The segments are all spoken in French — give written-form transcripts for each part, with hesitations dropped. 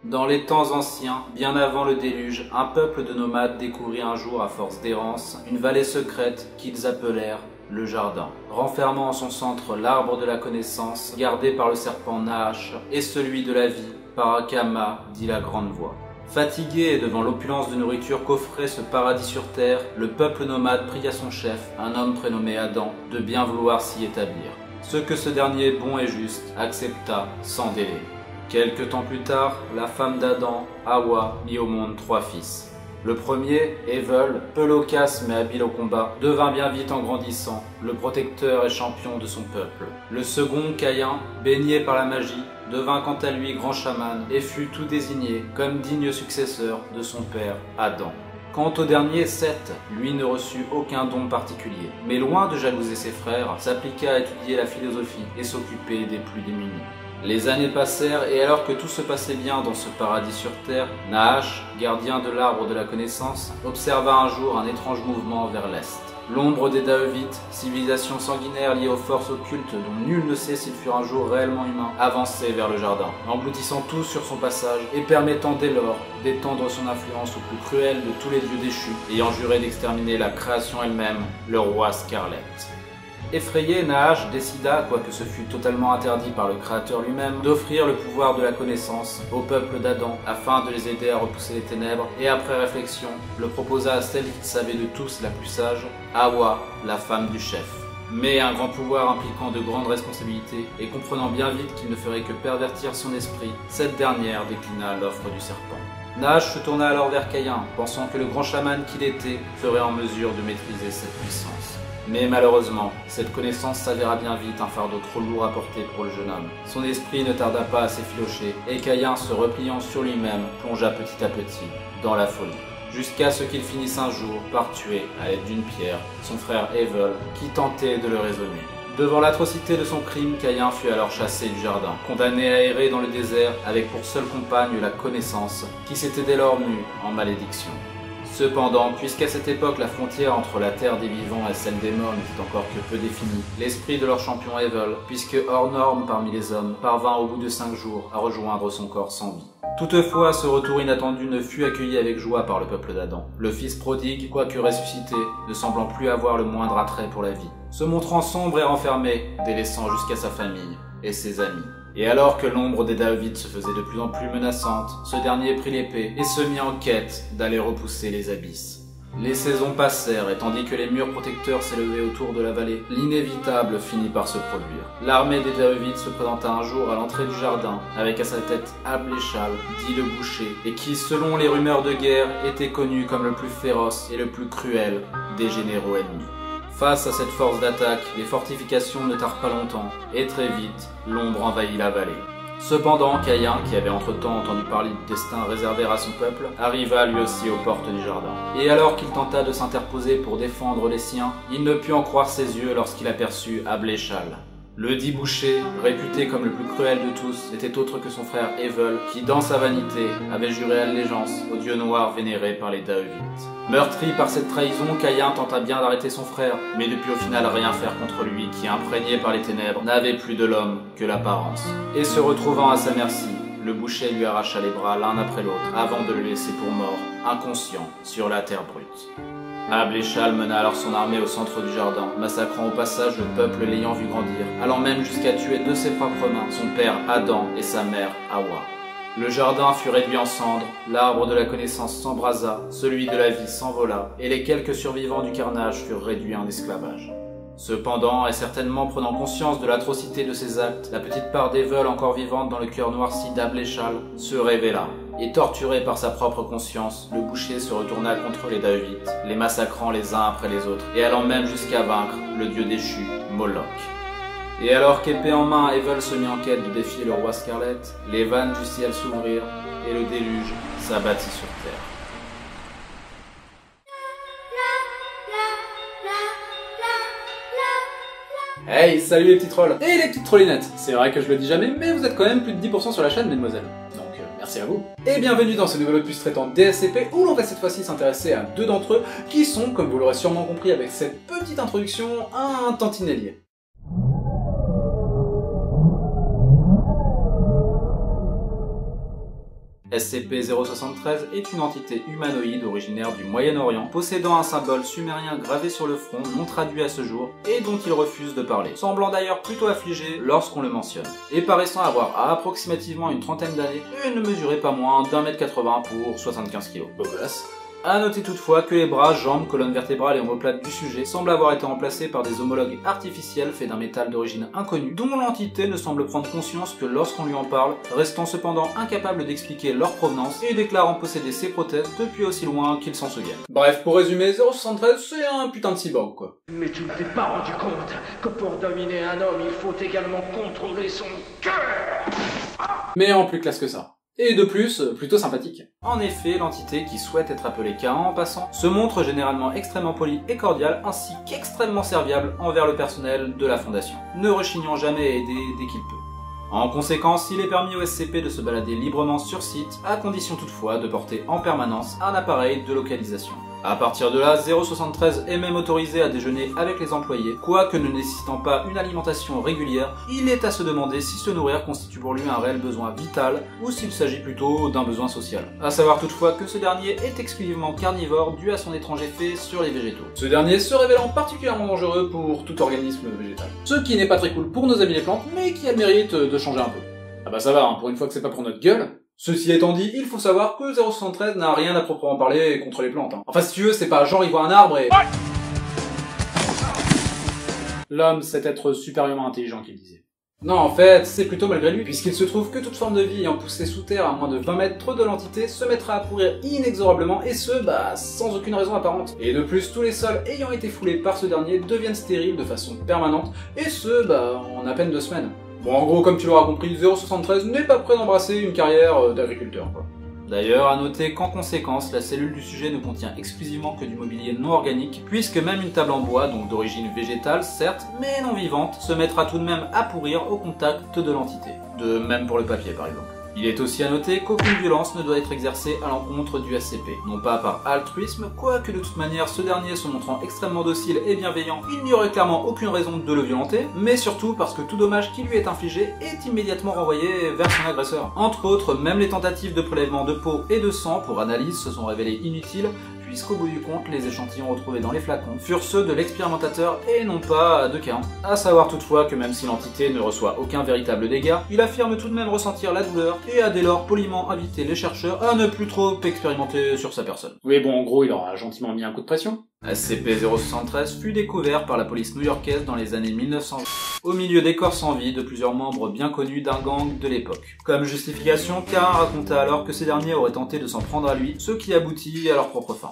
Dans les temps anciens, bien avant le déluge, un peuple de nomades découvrit un jour, à force d'errance, une vallée secrète qu'ils appelèrent le Jardin, renfermant en son centre l'arbre de la connaissance, gardé par le serpent Nahash, et celui de la vie, par Akama, dit la grande voix. Fatigué devant l'opulence de nourriture qu'offrait ce paradis sur terre, le peuple nomade pria son chef, un homme prénommé Adam, de bien vouloir s'y établir. Ce que ce dernier, bon et juste, accepta sans délai. Quelque temps plus tard, la femme d'Adam, Hawa, mit au monde 3 fils. Le premier, Evel, peu loquace mais habile au combat, devint bien vite en grandissant le protecteur et champion de son peuple. Le second, Caïn, baigné par la magie, devint quant à lui grand chaman et fut tout désigné comme digne successeur de son père, Adam. Quant au dernier, Seth, lui ne reçut aucun don particulier, mais loin de jalouser ses frères, s'appliqua à étudier la philosophie et s'occuper des plus démunis. Les années passèrent et alors que tout se passait bien dans ce paradis sur terre, Nahash, gardien de l'arbre de la connaissance, observa un jour un étrange mouvement vers l'est. L'ombre des Daevites, civilisation sanguinaire liée aux forces occultes dont nul ne sait s'ils furent un jour réellement humains, avançait vers le jardin, engloutissant tout sur son passage et permettant dès lors d'étendre son influence au plus cruel de tous les dieux déchus, ayant juré d'exterminer la création elle-même, le roi Scarlet. Effrayé, Nahash décida, quoique ce fût totalement interdit par le Créateur lui-même, d'offrir le pouvoir de la connaissance au peuple d'Adam afin de les aider à repousser les ténèbres, et après réflexion, le proposa à celle qu'il savait de tous la plus sage, Hawa, la femme du chef. Mais un grand pouvoir impliquant de grandes responsabilités, et comprenant bien vite qu'il ne ferait que pervertir son esprit, cette dernière déclina l'offre du serpent. Nahash se tourna alors vers Caïn, pensant que le grand chaman qu'il était ferait en mesure de maîtriser cette puissance. Mais malheureusement, cette connaissance s'avéra bien vite un fardeau trop lourd à porter pour le jeune homme. Son esprit ne tarda pas à s'effilocher, et Caïn, se repliant sur lui-même, plongea petit à petit dans la folie. Jusqu'à ce qu'il finisse un jour par tuer, à l'aide d'une pierre, son frère Evel, qui tentait de le raisonner. Devant l'atrocité de son crime, Caïn fut alors chassé du jardin, condamné à errer dans le désert avec pour seule compagne la connaissance, qui s'était dès lors mue en malédiction. Cependant, puisqu'à cette époque la frontière entre la terre des vivants et celle des morts n'était encore que peu définie, l'esprit de leur champion Evel, puisque hors norme parmi les hommes, parvint au bout de 5 jours à rejoindre son corps sans vie. Toutefois, ce retour inattendu ne fut accueilli avec joie par le peuple d'Adam. Le fils prodigue, quoique ressuscité, ne semblant plus avoir le moindre attrait pour la vie, se montrant sombre et renfermé, délaissant jusqu'à sa famille et ses amis. Et alors que l'ombre des Daevites se faisait de plus en plus menaçante, ce dernier prit l'épée et se mit en quête d'aller repousser les abysses. Les saisons passèrent et tandis que les murs protecteurs s'élevaient autour de la vallée, l'inévitable finit par se produire. L'armée des Daevites se présenta un jour à l'entrée du jardin, avec à sa tête Abléchal, dit le boucher, et qui, selon les rumeurs de guerre, était connu comme le plus féroce et le plus cruel des généraux ennemis. Face à cette force d'attaque, les fortifications ne tardent pas longtemps, et très vite, l'ombre envahit la vallée. Cependant, Caïn, qui avait entre-temps entendu parler du destin réservé à son peuple, arriva lui aussi aux portes du jardin. Et alors qu'il tenta de s'interposer pour défendre les siens, il ne put en croire ses yeux lorsqu'il aperçut Abléchal. Le dit boucher, réputé comme le plus cruel de tous, n'était autre que son frère Evel, qui, dans sa vanité, avait juré allégeance au dieu noir vénéré par les Daevites. Meurtri par cette trahison, Caïn tenta bien d'arrêter son frère, mais ne put au final rien faire contre lui, qui, imprégné par les ténèbres, n'avait plus de l'homme que l'apparence. Et se retrouvant à sa merci, le boucher lui arracha les bras l'un après l'autre, avant de le laisser pour mort, inconscient, sur la terre brute. Abléchal mena alors son armée au centre du jardin, massacrant au passage le peuple l'ayant vu grandir, allant même jusqu'à tuer de ses propres mains son père Adam et sa mère Hawa. Le jardin fut réduit en cendres, l'arbre de la connaissance s'embrasa, celui de la vie s'envola, et les quelques survivants du carnage furent réduits en esclavage. Cependant, et certainement prenant conscience de l'atrocité de ses actes, la petite part d'Evel encore vivante dans le cœur noirci d'Abléchal se révéla. Et torturé par sa propre conscience, le boucher se retourna contre les Daevites, les massacrant les uns après les autres, et allant même jusqu'à vaincre le dieu déchu, Moloch. Et alors qu'épée en main, Evel se mit en quête de défier le roi Scarlet, les vannes du ciel s'ouvrirent, et le déluge s'abattit sur terre. Hey, salut les petits trolls et les petites trollinettes. C'est vrai que je le dis jamais, mais vous êtes quand même plus de 10% sur la chaîne, mesdemoiselles. Donc, merci à vous. Et bienvenue dans ce nouvel opus traitant DSCP, où l'on va cette fois-ci s'intéresser à 2 d'entre eux, qui sont, comme vous l'aurez sûrement compris avec cette petite introduction, un tantinet lié. SCP-073 est une entité humanoïde originaire du Moyen-Orient, possédant un symbole sumérien gravé sur le front, non traduit à ce jour, et dont il refuse de parler, semblant d'ailleurs plutôt affligé lorsqu'on le mentionne, et paraissant avoir approximativement une trentaine d'années, et ne mesurait pas moins d'1m80 pour 75 kg. Beau gosse. A noter toutefois que les bras, jambes, colonne vertébrale et omoplate du sujet semblent avoir été remplacés par des homologues artificiels faits d'un métal d'origine inconnue, dont l'entité ne semble prendre conscience que lorsqu'on lui en parle, restant cependant incapable d'expliquer leur provenance et déclarant posséder ces prothèses depuis aussi loin qu'ils s'en souviennent. Bref, pour résumer, 073 c'est un putain de cyborg quoi. Mais tu ne t'es pas rendu compte que pour dominer un homme, il faut également contrôler son cœur. Mais en plus classe que ça. Et de plus, plutôt sympathique. En effet, l'entité, qui souhaite être appelée K1 en passant, se montre généralement extrêmement polie et cordiale, ainsi qu'extrêmement serviable envers le personnel de la Fondation, ne rechignant jamais à aider dès qu'il peut. En conséquence, il est permis au SCP de se balader librement sur site, à condition toutefois de porter en permanence un appareil de localisation. À partir de là, 073 est même autorisé à déjeuner avec les employés, quoique ne nécessitant pas une alimentation régulière, il est à se demander si se nourrir constitue pour lui un réel besoin vital, ou s'il s'agit plutôt d'un besoin social. À savoir toutefois que ce dernier est exclusivement carnivore dû à son étrange effet sur les végétaux. Ce dernier se révélant particulièrement dangereux pour tout organisme végétal. Ce qui n'est pas très cool pour nos amis les plantes, mais qui a le mérite de changer un peu. Ah bah ça va, hein, pour une fois que c'est pas pour notre gueule. Ceci étant dit, il faut savoir que 073 n'a rien à proprement parler contre les plantes. Enfin si tu veux, c'est pas genre il voit un arbre et... L'homme, c'est être supérieurement intelligent qu'il disait. Non, en fait, c'est plutôt malgré lui, puisqu'il se trouve que toute forme de vie ayant poussé sous terre à moins de 20 mètres de l'entité se mettra à pourrir inexorablement, et ce, sans aucune raison apparente. Et de plus, tous les sols ayant été foulés par ce dernier deviennent stériles de façon permanente, et ce, en à peine 2 semaines. Bon, en gros, comme tu l'auras compris, 073 n'est pas prêt d'embrasser une carrière d'agriculteur, quoi. D'ailleurs, à noter qu'en conséquence, la cellule du sujet ne contient exclusivement que du mobilier non organique, puisque même une table en bois, donc d'origine végétale, certes, mais non vivante, se mettra tout de même à pourrir au contact de l'entité. De même pour le papier, par exemple. Il est aussi à noter qu'aucune violence ne doit être exercée à l'encontre du SCP, non pas par altruisme, quoique de toute manière ce dernier se montrant extrêmement docile et bienveillant, il n'y aurait clairement aucune raison de le violenter, mais surtout parce que tout dommage qui lui est infligé est immédiatement renvoyé vers son agresseur. Entre autres, même les tentatives de prélèvement de peau et de sang pour analyse se sont révélées inutiles, puisqu'au bout du compte, les échantillons retrouvés dans les flacons furent ceux de l'expérimentateur et non pas de K1. À savoir toutefois que même si l'entité ne reçoit aucun véritable dégât, il affirme tout de même ressentir la douleur et a dès lors poliment invité les chercheurs à ne plus trop expérimenter sur sa personne. Oui bon, en gros, il aura gentiment mis un coup de pression. SCP-073 fut découvert par la police new-yorkaise dans les années 1920, au milieu des corps sans vie de plusieurs membres bien connus d'un gang de l'époque. Comme justification, K1 raconta alors que ces derniers auraient tenté de s'en prendre à lui, ce qui aboutit à leur propre fin.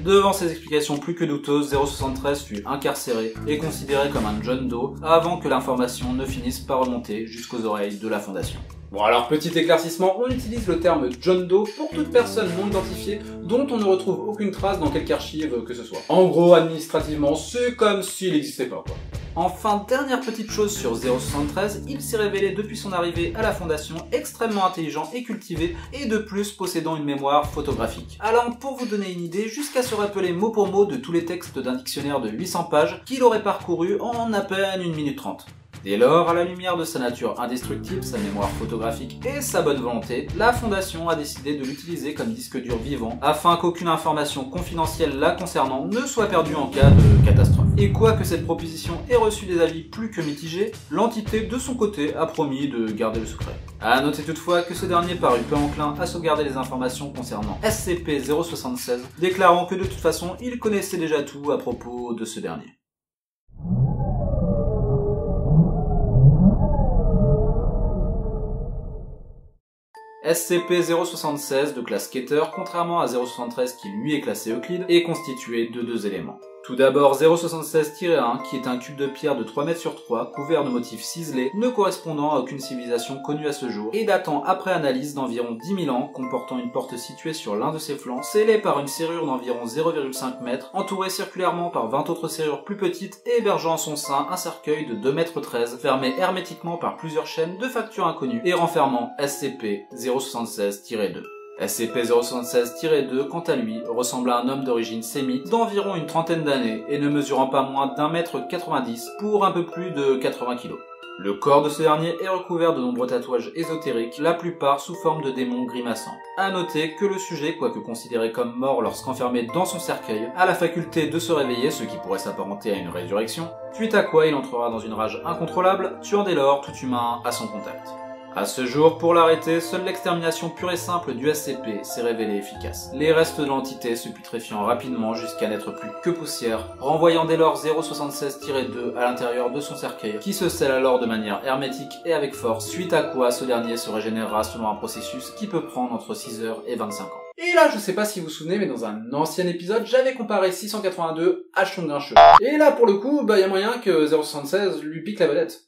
Devant ces explications plus que douteuses, 073 fut incarcéré et considéré comme un John Doe avant que l'information ne finisse par remonter jusqu'aux oreilles de la Fondation. Bon alors, petit éclaircissement, on utilise le terme John Doe pour toute personne non identifiée dont on ne retrouve aucune trace dans quelque archive que ce soit. En gros, administrativement, c'est comme s'il n'existait pas, quoi. Enfin, dernière petite chose sur 073, il s'est révélé depuis son arrivée à la Fondation extrêmement intelligent et cultivé, et de plus possédant une mémoire photographique. Allant, pour vous donner une idée, jusqu'à se rappeler mot pour mot de tous les textes d'un dictionnaire de 800 pages qu'il aurait parcouru en à peine 1 minute 30. Dès lors, à la lumière de sa nature indestructible, sa mémoire photographique et sa bonne volonté, la Fondation a décidé de l'utiliser comme disque dur vivant afin qu'aucune information confidentielle la concernant ne soit perdue en cas de catastrophe. Et quoique cette proposition ait reçu des avis plus que mitigés, l'entité de son côté a promis de garder le secret. À noter toutefois que ce dernier parut peu enclin à sauvegarder les informations concernant SCP-076, déclarant que de toute façon il connaissait déjà tout à propos de ce dernier. SCP-076 de classe Keter, contrairement à 073 qui lui est classé Euclide, est constitué de 2 éléments. Tout d'abord, 076-1, qui est un cube de pierre de 3 mètres sur 3, couvert de motifs ciselés, ne correspondant à aucune civilisation connue à ce jour, et datant après analyse d'environ 10 000 ans, comportant une porte située sur l'un de ses flancs, scellée par une serrure d'environ 0,5 m, entourée circulairement par 20 autres serrures plus petites, et hébergeant en son sein un cercueil de 2,13 m, fermé hermétiquement par plusieurs chaînes de facture inconnues, et renfermant SCP-076-2. SCP-076-2, quant à lui, ressemble à un homme d'origine sémite d'environ une trentaine d'années et ne mesurant pas moins d'1,90 m pour un peu plus de 80 kg. Le corps de ce dernier est recouvert de nombreux tatouages ésotériques, la plupart sous forme de démons grimaçants. À noter que le sujet, quoique considéré comme mort lorsqu'enfermé dans son cercueil, a la faculté de se réveiller, ce qui pourrait s'apparenter à une résurrection, suite à quoi il entrera dans une rage incontrôlable, tuant dès lors tout humain à son contact. À ce jour, pour l'arrêter, seule l'extermination pure et simple du SCP s'est révélée efficace. Les restes de l'entité se putréfiant rapidement jusqu'à n'être plus que poussière, renvoyant dès lors 076-2 à l'intérieur de son cercueil, qui se scelle alors de manière hermétique et avec force, suite à quoi ce dernier se régénérera selon un processus qui peut prendre entre 6 heures et 25 ans. Et là, je sais pas si vous vous souvenez, mais dans un ancien épisode, j'avais comparé 682 à Chong Grincheux. Et là, pour le coup, y a moyen que 076 lui pique la vedette.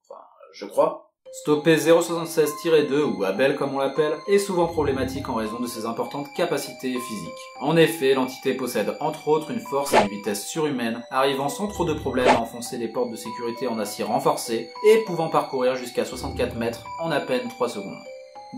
Enfin, je crois. Stopper 076-2, ou Abel comme on l'appelle, est souvent problématique en raison de ses importantes capacités physiques. En effet, l'entité possède entre autres une force et une vitesse surhumaine, arrivant sans trop de problèmes à enfoncer les portes de sécurité en acier renforcé, et pouvant parcourir jusqu'à 64 mètres en à peine 3 secondes.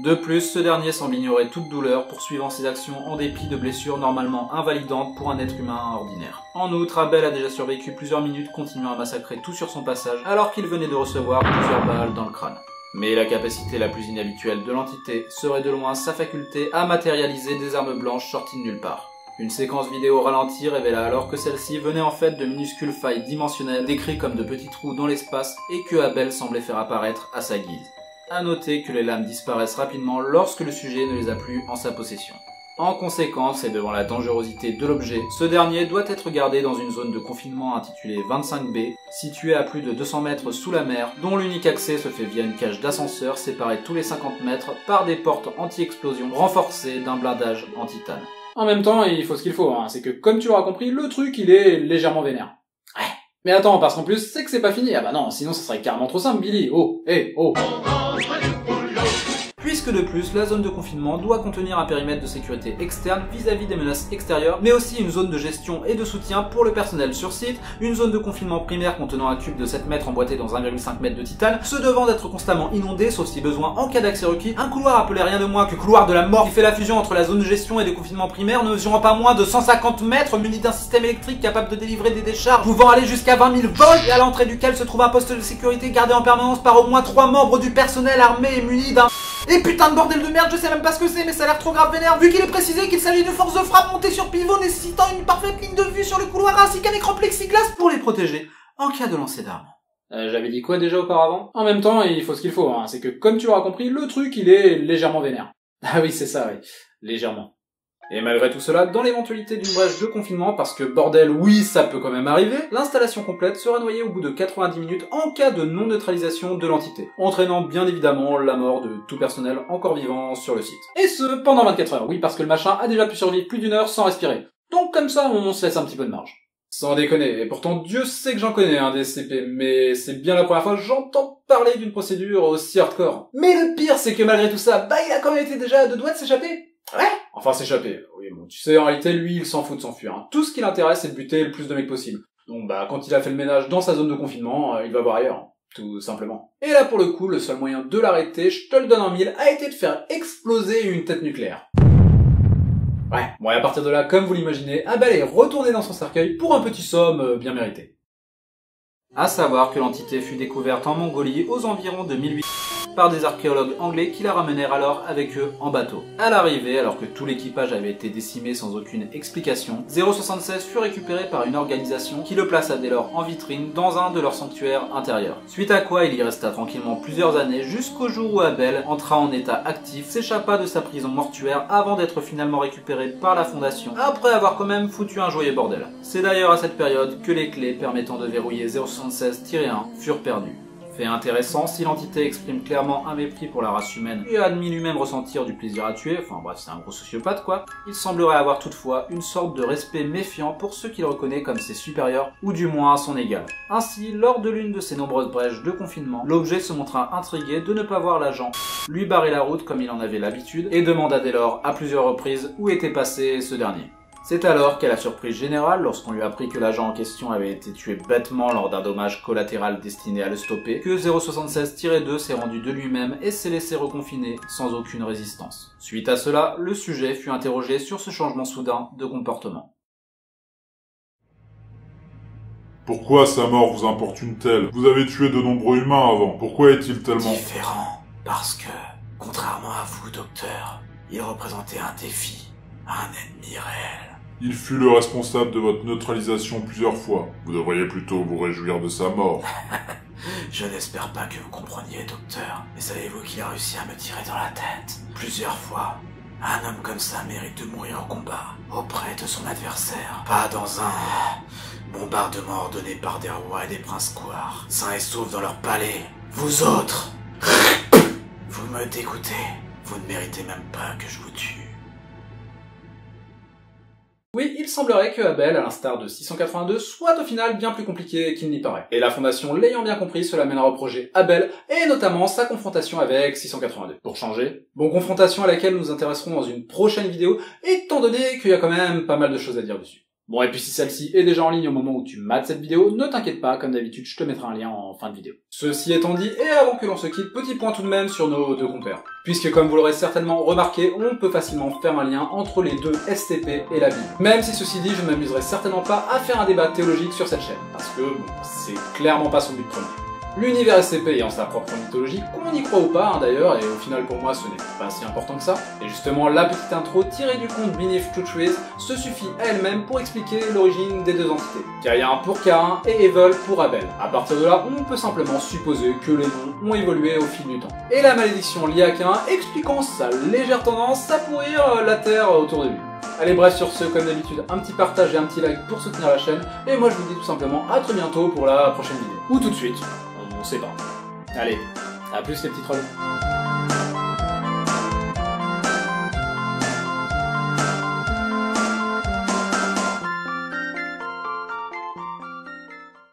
De plus, ce dernier semble ignorer toute douleur, poursuivant ses actions en dépit de blessures normalement invalidantes pour un être humain ordinaire. En outre, Abel a déjà survécu plusieurs minutes continuant à massacrer tout sur son passage, alors qu'il venait de recevoir plusieurs balles dans le crâne. Mais la capacité la plus inhabituelle de l'entité serait de loin sa faculté à matérialiser des armes blanches sorties de nulle part. Une séquence vidéo ralentie révéla alors que celle-ci venait en fait de minuscules failles dimensionnelles décrites comme de petits trous dans l'espace et que Abel semblait faire apparaître à sa guise. À noter que les lames disparaissent rapidement lorsque le sujet ne les a plus en sa possession. En conséquence, et devant la dangerosité de l'objet, ce dernier doit être gardé dans une zone de confinement intitulée 25B, située à plus de 200 mètres sous la mer, dont l'unique accès se fait via une cage d'ascenseur séparée tous les 50 mètres par des portes anti-explosion renforcées d'un blindage en titane. En même temps, il faut ce qu'il faut, c'est que comme tu l'auras compris, le truc il est légèrement vénère. Ouais. Mais attends, parce qu'en plus, c'est que c'est pas fini. Ah bah non, sinon ça serait carrément trop simple, Billy. Oh, oh. Puisque de plus, la zone de confinement doit contenir un périmètre de sécurité externe vis-à-vis des menaces extérieures, mais aussi une zone de gestion et de soutien pour le personnel sur site, une zone de confinement primaire contenant un cube de 7 mètres emboîté dans 1,5 m de titane, se devant d'être constamment inondé sauf si besoin en cas d'accès requis, un couloir appelé rien de moins que couloir de la mort qui fait la fusion entre la zone de gestion et de confinement primaire, ne mesurant pas moins de 150 mètres, muni d'un système électrique capable de délivrer des décharges pouvant aller jusqu'à 20 000 volts, et à l'entrée duquel se trouve un poste de sécurité gardé en permanence par au moins 3 membres du personnel armé et muni d'un... Et putain de bordel de merde, je sais même pas ce que c'est, mais ça a l'air trop grave vénère, vu qu'il est précisé qu'il s'agit de forces de frappe montées sur pivot nécessitant une parfaite ligne de vue sur le couloir ainsi qu'un écran plexiglas pour les protéger en cas de lancer d'armes. J'avais dit quoi déjà auparavant? En même temps, il faut ce qu'il faut, c'est que comme tu l'auras compris, le truc il est légèrement vénère. Ah oui, c'est ça, oui. Légèrement. Et malgré tout cela, dans l'éventualité d'une brèche de confinement, parce que bordel, oui, ça peut quand même arriver, l'installation complète sera noyée au bout de 90 minutes en cas de non-neutralisation de l'entité, entraînant bien évidemment la mort de tout personnel encore vivant sur le site. Et ce, pendant 24 heures, oui, parce que le machin a déjà pu survivre plus d'1 heure sans respirer. Donc comme ça, on se laisse un petit peu de marge. Sans déconner, et pourtant Dieu sait que j'en connais des SCP, mais c'est bien la première fois que j'entends parler d'une procédure aussi hardcore. Mais le pire, c'est que malgré tout ça, il a quand même été déjà à 2 doigts de s'échapper. Ouais. Enfin, s'échapper. Oui, bon, tu sais, en réalité, lui, il s'en fout de s'enfuir. Tout ce qui l'intéresse, c'est de buter le plus de mecs possible. Donc, quand il a fait le ménage dans sa zone de confinement, il va voir ailleurs. Tout simplement. Et là, pour le coup, le seul moyen de l'arrêter, je te le donne en mille, a été de faire exploser une tête nucléaire. Ouais. Bon, et à partir de là, comme vous l'imaginez, Abel est retourné dans son cercueil pour un petit somme bien mérité. À savoir que l'entité fut découverte en Mongolie aux environs de 1800 par des archéologues anglais qui la ramenèrent alors avec eux en bateau. À l'arrivée, alors que tout l'équipage avait été décimé sans aucune explication, 076 fut récupéré par une organisation qui le plaça dès lors en vitrine dans un de leurs sanctuaires intérieurs. Suite à quoi il y resta tranquillement plusieurs années jusqu'au jour où Abel entra en état actif, s'échappa de sa prison mortuaire avant d'être finalement récupéré par la fondation, après avoir quand même foutu un joyeux bordel. C'est d'ailleurs à cette période que les clés permettant de verrouiller 076-1 furent perdues. Fait intéressant, si l'entité exprime clairement un mépris pour la race humaine et admis lui-même ressentir du plaisir à tuer, enfin bref c'est un gros sociopathe quoi, il semblerait avoir toutefois une sorte de respect méfiant pour ceux qu'il reconnaît comme ses supérieurs ou du moins son égal. Ainsi, lors de l'une de ces nombreuses brèches de confinement, l'objet se montra intrigué de ne pas voir l'agent lui barrer la route comme il en avait l'habitude et demanda dès lors à plusieurs reprises où était passé ce dernier. C'est alors qu'à la surprise générale, lorsqu'on lui apprit que l'agent en question avait été tué bêtement lors d'un dommage collatéral destiné à le stopper, que 076-2 s'est rendu de lui-même et s'est laissé reconfiner sans aucune résistance. Suite à cela, le sujet fut interrogé sur ce changement soudain de comportement. Pourquoi sa mort vous importune-t-elle? Vous avez tué de nombreux humains avant. Pourquoi est-il tellement... Différent. Parce que, contrairement à vous, docteur, il représentait un défi, un ennemi réel. Il fut le responsable de votre neutralisation plusieurs fois. Vous devriez plutôt vous réjouir de sa mort. Je n'espère pas que vous compreniez, docteur, mais savez-vous qu'il a réussi à me tirer dans la tête plusieurs fois? Un homme comme ça mérite de mourir au combat, auprès de son adversaire, pas dans un bombardement ordonné par des rois et des princes couards, sains et saufs dans leur palais. Vous autres, vous me dégoûtez, vous ne méritez même pas que je vous tue. Oui, il semblerait que Abel, à l'instar de 682, soit au final bien plus compliqué qu'il n'y paraît. Et la Fondation l'ayant bien compris, cela mènera au projet Abel, et notamment sa confrontation avec 682. Pour changer, bon, confrontation à laquelle nous nous intéresserons dans une prochaine vidéo, étant donné qu'il y a quand même pas mal de choses à dire dessus. Bon, et puis si celle-ci est déjà en ligne au moment où tu mates cette vidéo, ne t'inquiète pas, comme d'habitude, je te mettrai un lien en fin de vidéo. Ceci étant dit, et avant que l'on se quitte, petit point tout de même sur nos deux compères. Puisque comme vous l'aurez certainement remarqué, on peut facilement faire un lien entre les deux STP et la Bible. Même si ceci dit, je ne m'amuserai certainement pas à faire un débat théologique sur cette chaîne, parce que bon, c'est clairement pas son but premier. L'univers SCP ayant sa propre mythologie, qu'on y croit ou pas d'ailleurs, et au final pour moi ce n'est pas si important que ça. Et justement la petite intro tirée du conte Beneath Two Trees se suffit à elle-même pour expliquer l'origine des deux entités. Caïn pour Caïn et Evil pour Abel. À partir de là, on peut simplement supposer que les noms ont évolué au fil du temps. Et la malédiction liée à Caïn expliquant sa légère tendance à pourrir la terre autour de lui. Allez bref, sur ce, comme d'habitude, un petit partage et un petit like pour soutenir la chaîne, et moi je vous dis tout simplement à très bientôt pour la prochaine vidéo. Ou tout de suite. On sait pas. Allez, à plus les petits trolls.